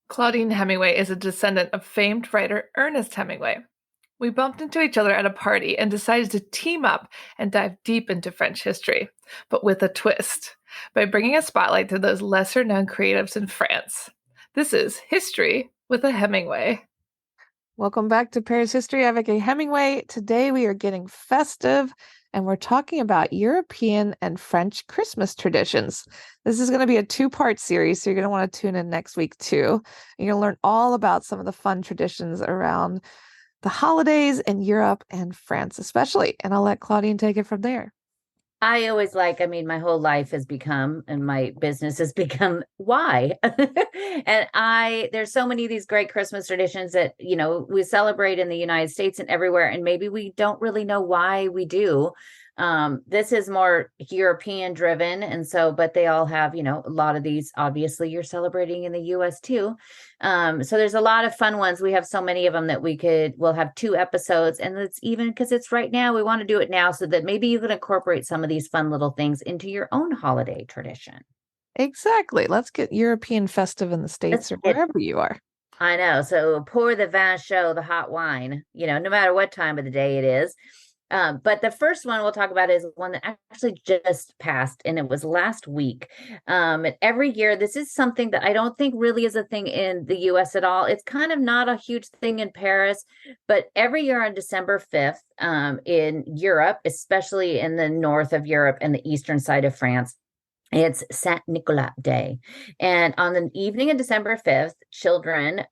Claudine Hemingway is a descendant of famed writer Ernest Hemingway. We bumped into each other at a party and decided to team up and dive deep into French history, but with a twist, by bringing a spotlight to those lesser known creatives in France. This is History with a Hemingway. Welcome back to Paris History, Avec a Hemingway. Today we are getting festive and we're talking about European and French Christmas traditions. This is going to be a two-part series, so you're going to want to tune in next week too. You're going to learn all about some of the fun traditions around the holidays in Europe and France especially. And I'll let Claudine take it from there. I always my whole life has become, and my business has become why. There's so many of these great Christmas traditions that, we celebrate in the United States and everywhere, and maybe we don't really know why we do. This is more European driven. And so, but they all have, a lot of these, obviously you're celebrating in the US too. So there's a lot of fun ones. We have so many of them that we'll have 2 episodes, and it's even because it's right now, we want to do it now so that maybe you can incorporate some of these fun little things into your own holiday tradition. Exactly. Let's get European festive in the States or wherever you are. I know. So pour the vin chaud, the hot wine, no matter what time of the day it is. But the first one we'll talk about is one that actually just passed, and it was last week. And every year, this is something that I don't think really is a thing in the US at all. It's kind of not a huge thing in Paris, but every year on December 5th, in Europe, especially in the north of Europe and the eastern side of France, it's Saint Nicolas Day. And on the evening of December 5th, children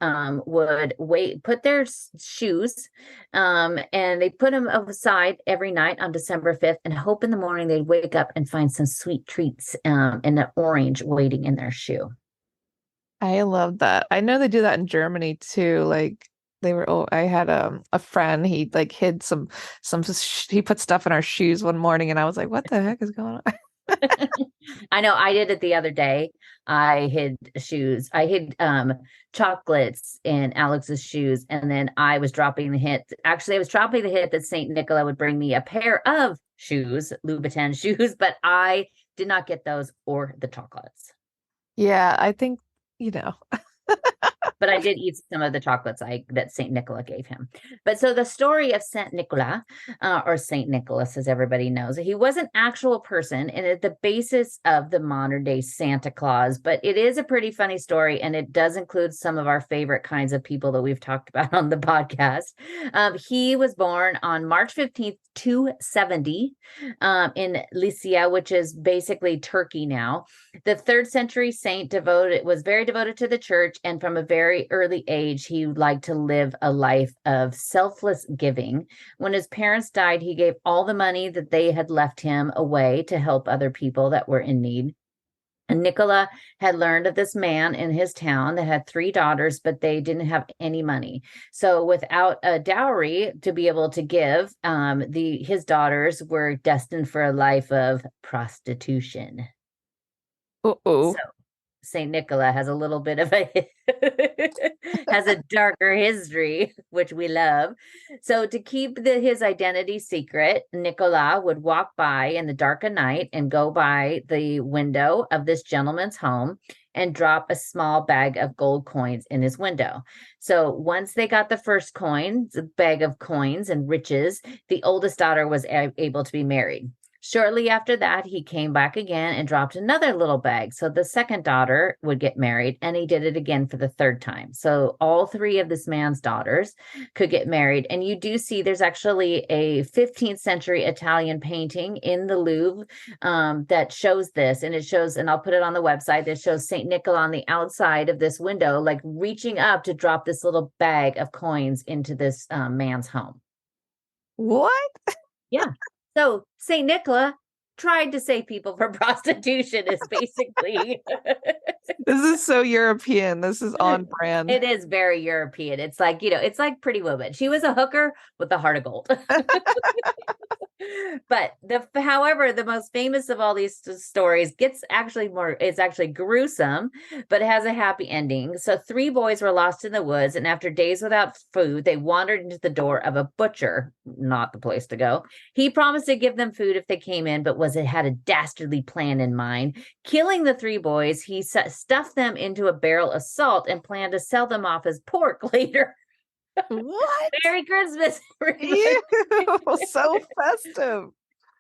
would put their shoes, and they put them aside every night on December 5th and hope in the morning they'd wake up and find some sweet treats and an orange waiting in their shoe. I love that. I know they do that in Germany too. I had a friend, he hid he put stuff in our shoes one morning and I was like, what the heck is going on? I know I did it the other day. I hid shoes. I hid chocolates in Alex's shoes. And then I was dropping the hint. Actually, I was dropping the hint that St. Nicola would bring me a pair of shoes, Louboutin shoes, but I did not get those or the chocolates. Yeah, I think, But I did eat some of the chocolates that Saint Nicola gave him. But so the story of Saint Nicolas, or Saint Nicholas, as everybody knows, he was an actual person and at the basis of the modern day Santa Claus. But it is a pretty funny story, and it does include some of our favorite kinds of people that we've talked about on the podcast. He was born on March 15th, 270, in Lycia, which is basically Turkey now. The 3rd century saint was very devoted to the church, and from a very early age, he liked to live a life of selfless giving. When his parents died, he gave all the money that they had left him away to help other people that were in need. And Nicola had learned of this man in his town that had 3 daughters, but they didn't have any money. So without a dowry to be able to give, his daughters were destined for a life of prostitution. Uh-oh. So Saint Nicola has a little bit of has a darker history, which we love. So to keep his identity secret, Nicola would walk by in the dark of night and go by the window of this gentleman's home and drop a small bag of gold coins in his window. So once they got the first coins, a bag of coins and riches, the oldest daughter was able to be married. Shortly after that, he came back again and dropped another little bag. So the second daughter would get married, and he did it again for the 3rd time. So all 3 of this man's daughters could get married. And you do see there's actually a 15th century Italian painting in the Louvre that shows this. And it shows, and I'll put it on the website, that shows St. Nicola on the outside of this window, like reaching up to drop this little bag of coins into this man's home. What? Yeah. So St. Nicola tried to save people from prostitution is basically. This is so European. This is on brand. It is very European. It's like, it's like Pretty Woman. She was a hooker with a heart of gold. But however, the most famous of all these stories it's actually gruesome, but it has a happy ending. So three boys were lost in the woods, and after days without food, they wandered into the door of a butcher, not the place to go. He promised to give them food if they came in, but had a dastardly plan in mind. Killing the three boys, he stuffed them into a barrel of salt and planned to sell them off as pork later. What? Merry Christmas, Ew, so festive.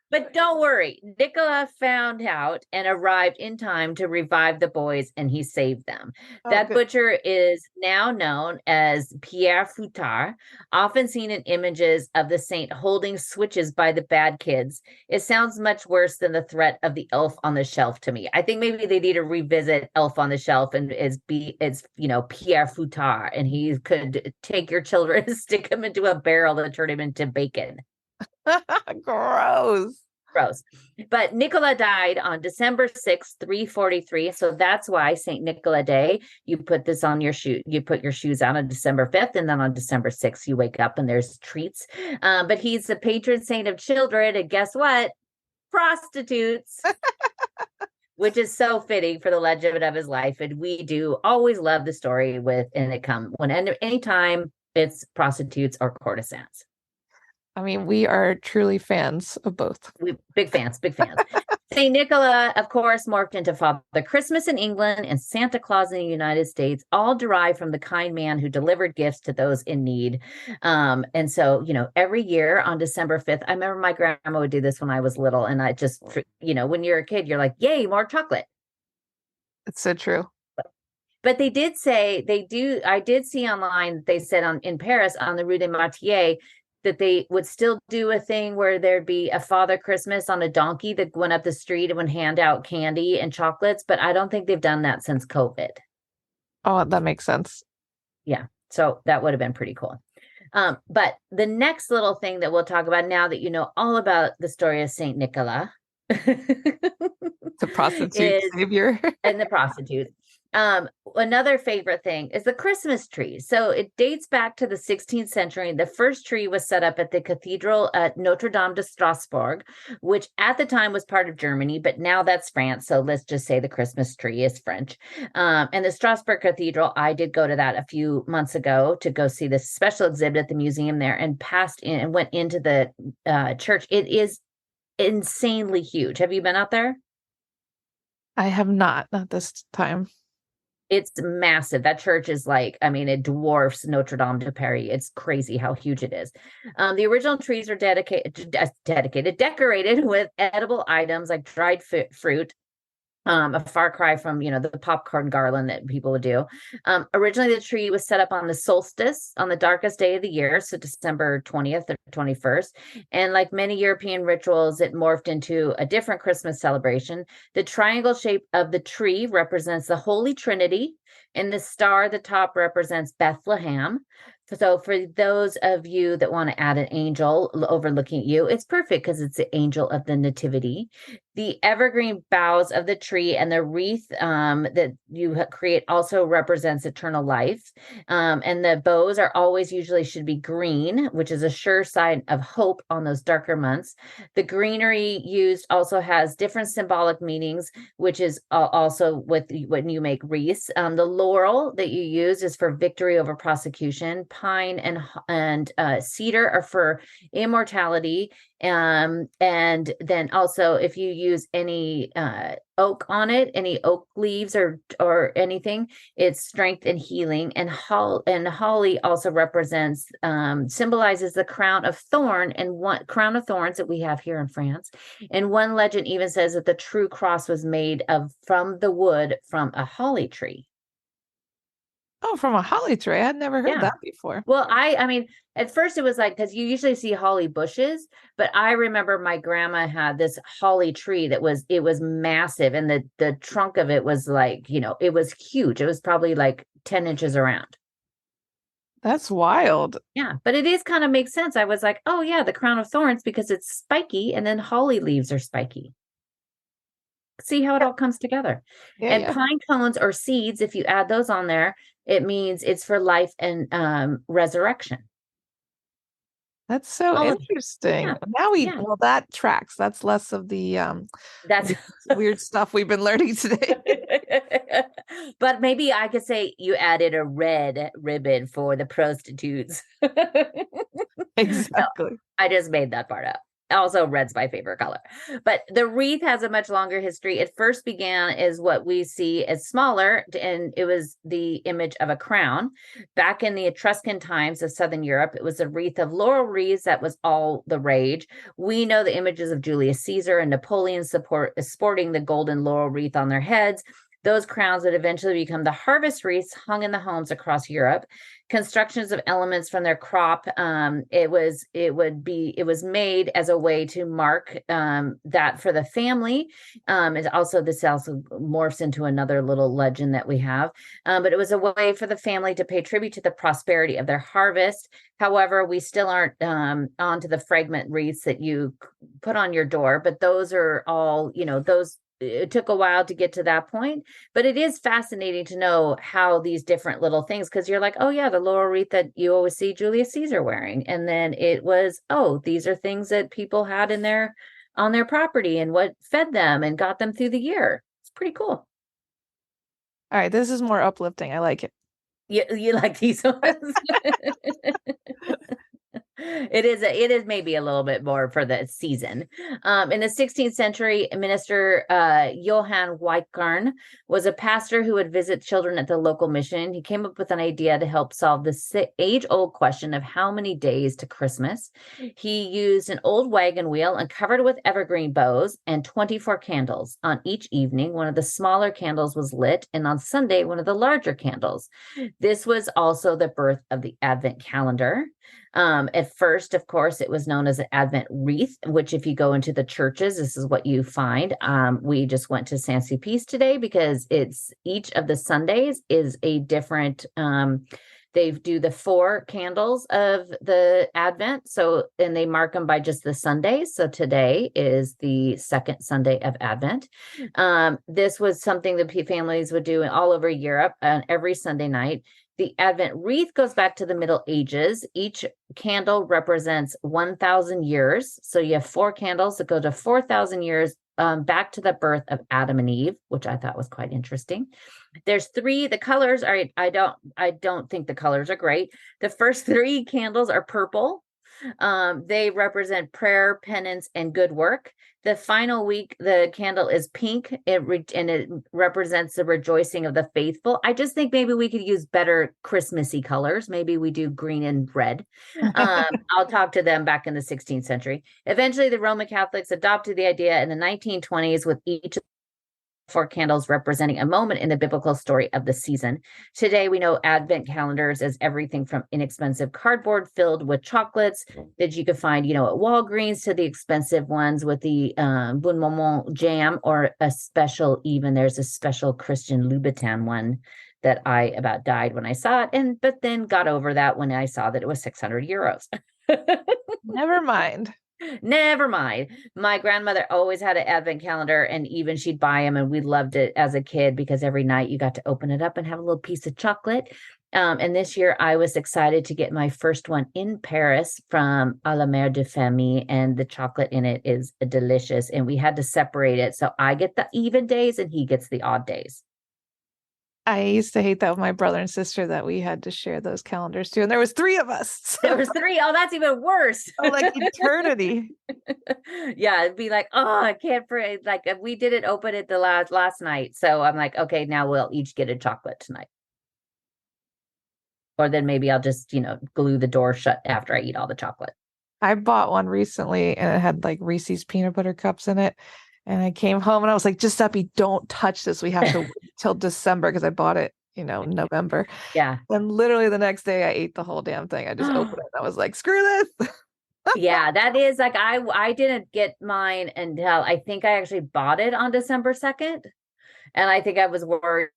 But don't worry, Nicola found out and arrived in time to revive the boys, and he saved them. Oh, That good. butcher is now known as Pierre Foutard, often seen in images of the saint holding switches by the bad kids. It sounds much worse than the threat of the elf on the shelf to me. I think maybe they need to revisit Elf on the Shelf and it's Pierre Foutard, and he could take your children, stick them into a barrel, and turn him into bacon. Gross. Gross. But Nicola died on December 6th, 343. So that's why St. Nicola Day, you put this on your shoe. You put your shoes out on December 5th, and then on December 6th, you wake up and there's treats. But he's the patron saint of children. And guess what? Prostitutes. Which is so fitting for the legend of his life. And we do always love the story anytime it's prostitutes or courtesans. I mean, we are truly fans of both. Big fans, big fans. St. Nicola, of course, morphed into Father Christmas in England and Santa Claus in the United States, all derived from the kind man who delivered gifts to those in need. And so, every year on December 5th, I remember my grandma would do this when I was little. And I just, when you're a kid, you're like, yay, more chocolate. It's so true. But I did see online, they said in Paris on the Rue des Martyrs, that they would still do a thing where there'd be a Father Christmas on a donkey that went up the street and would hand out candy and chocolates. But I don't think they've done that since COVID. Oh, that makes sense. Yeah. So that would have been pretty cool. But the next little thing that we'll talk about now that you know all about the story of Saint Nicola. The prostitute savior. And the prostitute. Another favorite thing is the Christmas tree. So it dates back to the 16th century. The first tree was set up at the cathedral at Notre Dame de Strasbourg, which at the time was part of Germany, but now that's France. So let's just say the Christmas tree is French. And the Strasbourg Cathedral, I did go to that a few months ago to go see this special exhibit at the museum there and passed in and went into the church. It is insanely huge. Have you been out there? I have not this time. It's massive. That church is it dwarfs Notre Dame de Paris. It's crazy how huge it is. The original trees are decorated with edible items like dried fruit, a far cry from, the popcorn garland that people would do. Originally, the tree was set up on the solstice, on the darkest day of the year, so December 20th or 21st. And like many European rituals, it morphed into a different Christmas celebration. The triangle shape of the tree represents the Holy Trinity, and the star at the top represents Bethlehem. So for those of you that want to add an angel overlooking you, it's perfect because it's the angel of the nativity. The evergreen boughs of the tree and the wreath that you create also represents eternal life. And the bows usually should be green, which is a sure sign of hope on those darker months. The greenery used also has different symbolic meanings, which is also when you make wreaths. The laurel that you use is for victory over prosecution. Pine and cedar are for immortality. And then also if you use any oak on it, any oak leaves or anything, it's strength and healing. And holly also symbolizes the crown of thorns that we have here in France. And one legend even says that the true cross was made from the wood from a holly tree. Oh, from a holly tree. I had never heard that before. Well, I mean, at first it was because you usually see holly bushes, but I remember my grandma had this holly tree it was massive, and the trunk of it was it was huge. It was probably 10 inches around. That's wild. Yeah, but it is kind of makes sense. I was like, oh yeah, the crown of thorns because it's spiky, and then holly leaves are spiky. See how it all comes together. And pine cones or seeds, if you add those on there, it means it's for life and resurrection. That's so Oh, interesting. yeah, Now yeah. well, that tracks. That's less of the That's weird stuff we've been learning today. but maybe I could say you added a red ribbon for the prostitutes. No, Exactly. I just made that part up. Also, red's my favorite color. But the wreath has a much longer history. It first began as what we see as smaller, and it was the image of a crown. Back in the Etruscan times of Southern Europe, it was a wreath of laurel wreaths that was all the rage. We know the images of Julius Caesar and Napoleon sporting the golden laurel wreath on their heads. Those crowns would eventually become the harvest wreaths hung in the homes across Europe. Constructions of elements from their crop. It was made as a way to mark that for the family. It also This also morphs into another little legend that we have. But it was a way for the family to pay tribute to the prosperity of their harvest. However, we still aren't onto the fragment wreaths that you put on your door, but those are all, those it took a while to get to that point, but it is fascinating to know how these different little things, because you're like, oh yeah, the laurel wreath that you always see Julius Caesar wearing, and then it was, oh, these are things that people had in their on their property and what fed them and got them through the year. It's pretty cool. All right, this is more uplifting. I like it. You like these ones? It is maybe a little bit more for the season. In the 16th century, minister Johann Weikgarn was a pastor who would visit children at the local mission. He came up with an idea to help solve the age-old question of how many days to Christmas. He used an old wagon wheel and covered it with evergreen boughs and 24 candles. On each evening, one of the smaller candles was lit, and on Sunday, one of the larger candles. This was also the birth of the Advent calendar. At first, of course, it was known as an Advent wreath, which, if you go into the churches, this is what you find. We just went to Saint Sulpice today because it's each of the Sundays is a different. They do the 4 candles of the Advent, and they mark them by just the Sundays. So today is the second Sunday of Advent. This was something that families would do all over Europe on every Sunday night. The Advent wreath goes back to the Middle Ages. Each candle represents 1,000 years. So you have 4 candles that go to 4,000 years, back to the birth of Adam and Eve, which I thought was quite interesting. There's 3. The colors are, I don't think the colors are great. The first 3 candles are purple. They represent prayer, penance, and good work. The final week, the candle is pink. And it represents the rejoicing of the faithful. I just think maybe we could use better Christmassy colors. Maybe we do green and red. I'll talk to them back in the 16th century. Eventually, the Roman Catholics adopted the idea in the 1920s, with each 4 candles representing a moment in the biblical story of the season. Today, we know Advent calendars as everything from inexpensive cardboard filled with chocolates that you could find, at Walgreens, to the expensive ones with the Bon Moment jam, or there's a special Christian Louboutin one that I about died when I saw it, but then got over that when I saw that it was 600 euros. Never mind. Never mind. My grandmother always had an advent calendar, and even she'd buy them, and we loved it as a kid because every night you got to open it up and have a little piece of chocolate. And this year I was excited to get my first one in Paris from A la Mère de Famille, and the chocolate in it is delicious. And we had to separate it. So I get the even days and he gets the odd days. I used to hate that with my brother and sister, that we had to share those calendars too. And there was 3 of us. There was 3. Oh, that's even worse. Oh, like eternity. Yeah, it'd be like, oh, I can't pray. Like, we didn't open it the last night. So I'm like, okay, now we'll each get a chocolate tonight. Or then maybe I'll just, glue the door shut after I eat all the chocolate. I bought one recently and it had like Reese's peanut butter cups in it. And I came home and I was like, Giuseppe, don't touch this. We have to wait till December, because I bought it, November. Yeah. And literally the next day I ate the whole damn thing. I just opened it and I was like, screw this. Yeah, that is like, I didn't get mine until I think I actually bought it on December 2nd. And I think I was worried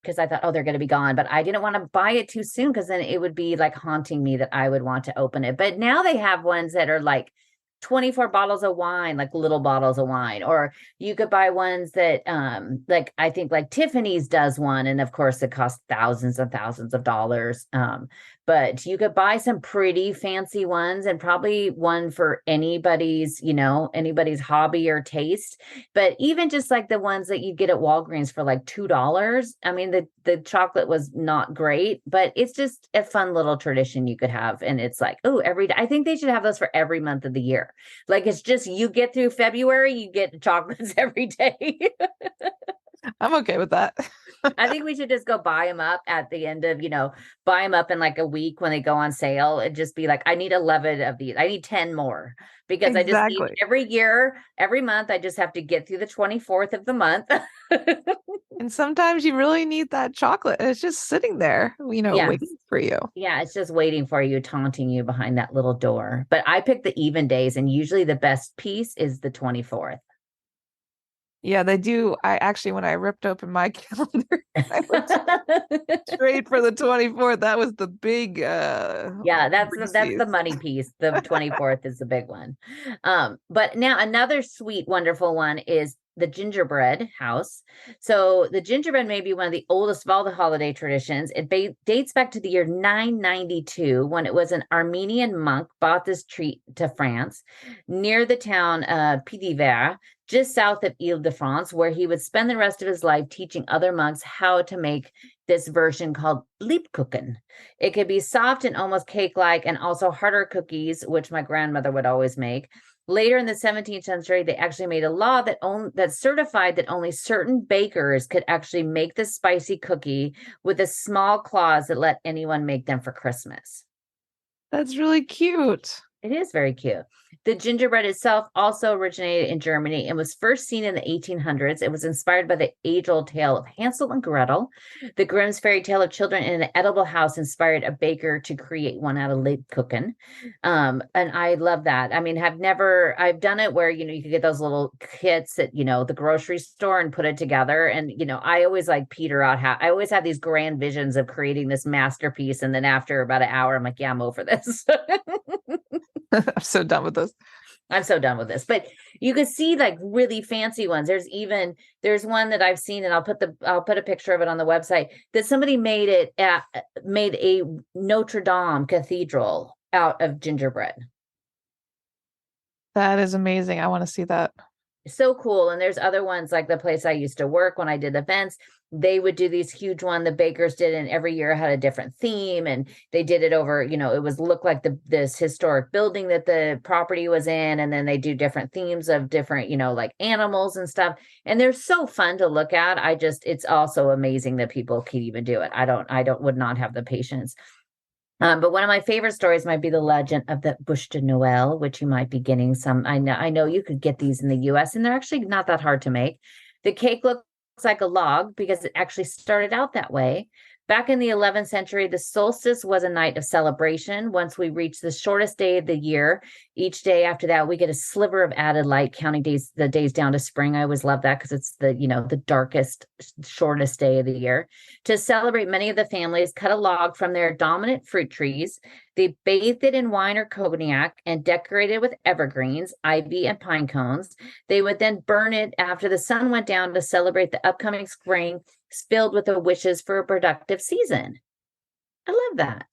because I thought, oh, they're going to be gone. But I didn't want to buy it too soon, because then it would be like haunting me that I would want to open it. But now they have ones that are like 24 bottles of wine, like little bottles of wine. Or you could buy ones that like I think like Tiffany's does one, and of course it costs thousands and thousands of dollars. But you could buy some pretty fancy ones, and probably one for anybody's, anybody's hobby or taste. But even just like the ones that you get at Walgreens for like $2, I mean, the chocolate was not great, but it's just a fun little tradition you could have. And it's like, oh, every day. I think they should have those for every month of the year. Like, it's just you get through February, you get chocolates every day. I'm okay with that. I think we should just go buy them up at the end of, buy them up in like a week when they go on sale, and just be like, I need 11 of these. I need 10 more, because I just need Exactly. every year, every month, I just have to get through the 24th of the month. And sometimes you really need that chocolate. And it's just sitting there, Yes. waiting for you. Yeah, it's just waiting for you, taunting you behind that little door. But I pick the even days, and usually the best piece is the 24th. Yeah, they do. I actually, when I ripped open my calendar, I looked straight for the 24th. That was the big Yeah, that's the Reese's. money piece. The 24th is the big one. But now another sweet, wonderful one is the gingerbread house. So the gingerbread may be one of the oldest of all the holiday traditions. It dates back to the year 992, when it was an Armenian monk brought this treat to France near the town Pidivert, just south of Ile-de-France, where he would spend the rest of his life teaching other monks how to make this version called Liebkuchen. It could be soft and almost cake-like, and also harder cookies, which my grandmother would always make. Later in the 17th century, they actually made a law that certified that only certain bakers could actually make the spicy cookie, with a small clause that let anyone make them for Christmas. That's really cute. It is very cute. The gingerbread itself also originated in Germany and was first seen in the 1800s. It was inspired by the age-old tale of Hansel and Gretel. The Grimm's fairy tale of children in an edible house inspired a baker to create one out of Lebkuchen. And I love that. I mean, I've done it where, you could get those little kits at, the grocery store and put it together. And, I always like peter out I always have these grand visions of creating this masterpiece. And then after about an hour, I'm like, yeah, I'm over this. I'm so done with this. I'm so done with this. But you could see like really fancy ones. There's one that I've seen, and I'll put a picture of it on the website, that somebody made a Notre Dame cathedral out of gingerbread. That is amazing. I want to see that. So cool. And there's other ones, like the place I used to work when I did events. They would do these huge one, the bakers did, and every year had a different theme, and they did it over, it was look like this historic building that the property was in, and then they do different themes of different, like animals and stuff. And they're so fun to look at. It's also amazing that people can even do it. Would not have the patience. But one of my favorite stories might be the legend of the Bûche de Noël, which you might be getting some. I know you could get these in the US, and they're actually not that hard to make. The cake looks like a log because it actually started out that way. Back in the 11th century, the solstice was a night of celebration. Once we reach the shortest day of the year, each day after that, we get a sliver of added light, counting the days down to spring. I always love that because it's the darkest, shortest day of the year. To celebrate, many of the families cut a log from their dominant fruit trees. They bathed it in wine or cognac and decorated with evergreens, ivy, and pine cones. They would then burn it after the sun went down to celebrate the upcoming spring, filled with the wishes for a productive season. I love that.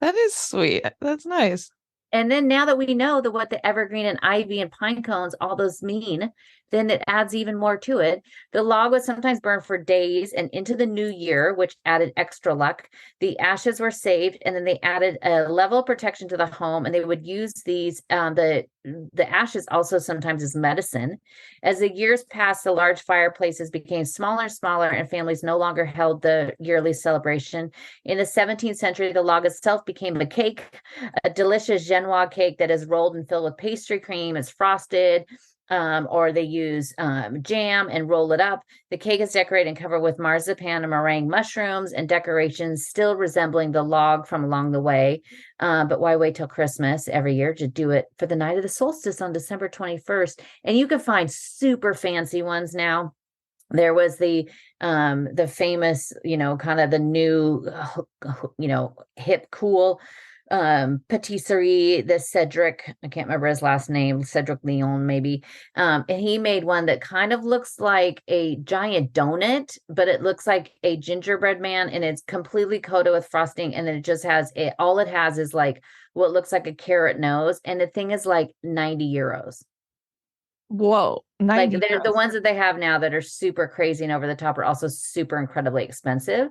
That is sweet. That's nice. And then now that we know what the evergreen and ivy and pine cones, all those mean, then it adds even more to it. The log was sometimes burned for days and into the new year, which added extra luck. The ashes were saved, and then they added a level of protection to the home, and they would use these, the ashes also sometimes as medicine. As the years passed, the large fireplaces became smaller and smaller, and families no longer held the yearly celebration. In the 17th century, the log itself became a cake, a delicious Genoa cake that is rolled and filled with pastry cream. It's frosted, or they use jam and roll it up. The cake is decorated and covered with marzipan and meringue mushrooms and decorations, still resembling the log from along the way. But why wait till Christmas every year to do it for the night of the solstice on December 21st? And you can find super fancy ones now. There was the famous, kind of the new, hip, cool patisserie, the Cedric, I can't remember his last name, Cedric Leon, maybe. And he made one that kind of looks like a giant donut, but it looks like a gingerbread man, and it's completely coated with frosting. And then it just has it, all it has is like what looks like a carrot nose. And the thing is like 90 euros. Whoa, Like 90 they're the euros. ones that they have now that are super crazy and over the top are also super incredibly expensive.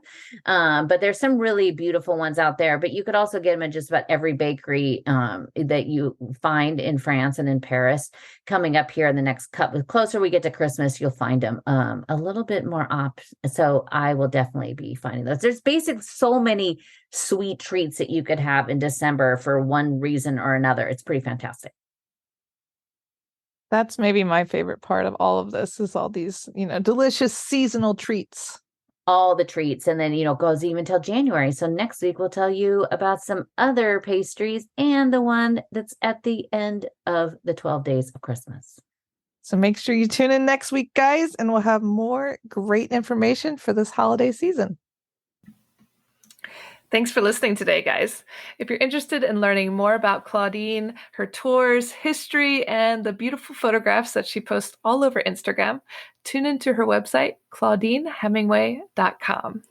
But there's some really beautiful ones out there. But you could also get them at just about every bakery that you find in France and in Paris. Coming up here in the next couple, the closer we get to Christmas, you'll find them a little bit more up. So I will definitely be finding those. There's basically so many sweet treats that you could have in December for one reason or another. It's pretty fantastic. That's maybe my favorite part of all of this is all these, delicious seasonal treats. All the treats, and then goes even till January. So next week we'll tell you about some other pastries and the one that's at the end of the 12 days of Christmas. So make sure you tune in next week, guys, and we'll have more great information for this holiday season. Thanks for listening today, guys. If you're interested in learning more about Claudine, her tours, history, and the beautiful photographs that she posts all over Instagram, tune into her website, claudinehemingway.com.